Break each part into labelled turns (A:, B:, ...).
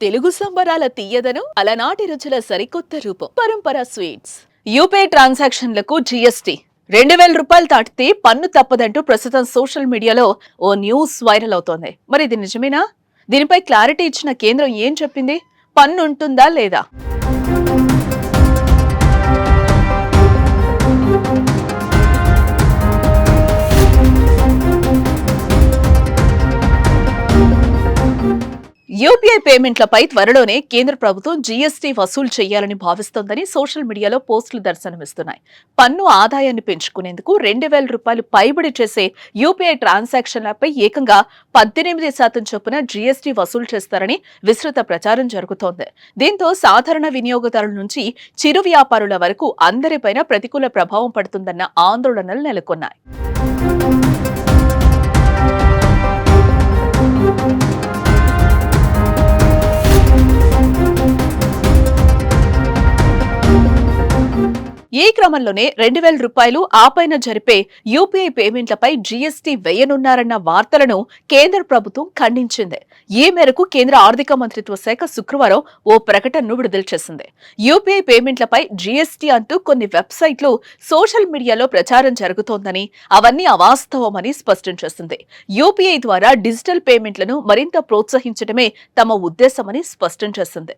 A: తెలుగు సంబరాల తీయదనం అలనాటి రుచుల సరికొత్త రూపం పరంపర స్వీట్స్. యూపీఐ ట్రాన్సాక్షన్లకు జీఎస్టీ 2000 రూపాయలు దాటితే పన్ను తప్పదంటూ ప్రస్తుతం సోషల్ మీడియాలో ఓ న్యూస్ వైరల్ అవుతోంది. మరి ఇది నిజమేనా? దీనిపై క్లారిటీ ఇచ్చిన కేంద్రం ఏం చెప్పింది? పన్ను ఉంటుందా లేదా? యూపీఐ పేమెంట్లపై త్వరలోనే కేంద్ర ప్రభుత్వం జీఎస్టీ వసూలు చేయాలని భావిస్తోందని సోషల్ మీడియాలో పోస్టులు దర్శనమిస్తున్నాయి. పన్ను ఆదాయాన్ని పెంచుకునేందుకు 2000 రూపాయలు పైబడి చేసే యూపీఐ ట్రాన్సాక్షన్లపై ఏకంగా 18% చొప్పున జీఎస్టీ వసూలు చేస్తారని విస్తృత ప్రచారం జరుగుతోంది. దీంతో సాధారణ వినియోగదారుల నుంచి చిరు వ్యాపారుల వరకు అందరిపైన ప్రతికూల ప్రభావం పడుతుందన్న ఆందోళనలు నెలకొన్నాయి. ఈ క్రమంలోనే 2000 రూపాయలు ఆపైన జరిపే యూపీఐ పేమెంట్లపై జీఎస్టీ వేయనున్నారన్న వార్తలను కేంద్ర ప్రభుత్వం ఖండించింది. ఈ మేరకు కేంద్ర ఆర్థిక మంత్రిత్వ శాఖ శుక్రవారం ఓ ప్రకటనను విడుదల చేసింది. యూపీఐ పేమెంట్లపై జీఎస్టీ అంటూ కొన్ని వెబ్సైట్లు సోషల్ మీడియాలో ప్రచారం జరుగుతోందని, అవన్నీ అవాస్తవమని స్పష్టం చేసింది. యూపీఐ ద్వారా డిజిటల్ పేమెంట్లను మరింత ప్రోత్సహించడమే తమ ఉద్దేశమని స్పష్టం చేసింది.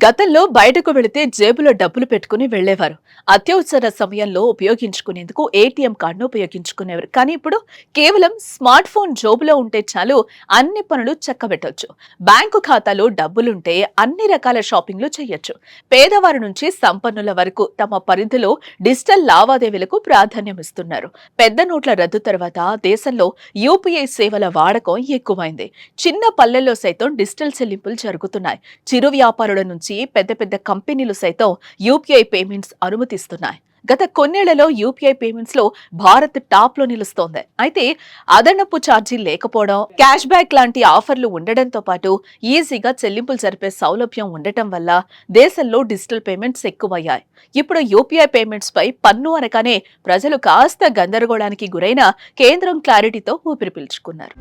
A: గతంలో బయటకు వెళితే జేబులో డబ్బులు పెట్టుకుని వెళ్లేవారు. అత్యవసర సమయంలో ఉపయోగించుకునేందుకు ఏటీఎం కార్డును ఉపయోగించుకునేవారు. కానీ ఇప్పుడు కేవలం స్మార్ట్ ఫోన్ జోబులో ఉంటే చాలు, అన్ని పనులు చక్కబెట్టొచ్చు. బ్యాంకు ఖాతాలో డబ్బులుంటే అన్ని రకాల షాపింగ్లు చేయొచ్చు. పేదవారి నుంచి సంపన్నుల వరకు తమ పరిధిలో డిజిటల్ లావాదేవీలకు ప్రాధాన్యమిస్తున్నారు. పెద్ద నోట్ల రద్దు తర్వాత దేశంలో యూపీఐ సేవల వాడకం ఎక్కువైంది. చిన్న పల్లెల్లో సైతం డిజిటల్ చెల్లింపులు జరుగుతున్నాయి. చిరు వ్యాపారుల నుంచి పెద్ద పెద్ద కంపెనీలు సైతం యూపీఐ పేమెంట్స్ అనుమతిస్తున్నాయి. గత కొన్నేళ్లలో యూపీఐ పేమెంట్స్ లో భారత్ టాప్ లో నిలుస్తోంది. అయితే అదనపు ఛార్జీలు లేకపోవడం, క్యాష్ బ్యాక్ లాంటి ఆఫర్లు ఉండడంతో పాటు ఈజీగా చెల్లింపులు జరిపే సౌలభ్యం ఉండటం వల్ల దేశంలో డిజిటల్ పేమెంట్స్ ఎక్కువయ్యాయి. ఇప్పుడు యూపీఐ పేమెంట్స్ పై పన్ను అనగానే ప్రజలు కాస్త గందరగోళానికి గురైన కేంద్రం క్లారిటీతో ఊపిరి పీల్చుకున్నారు.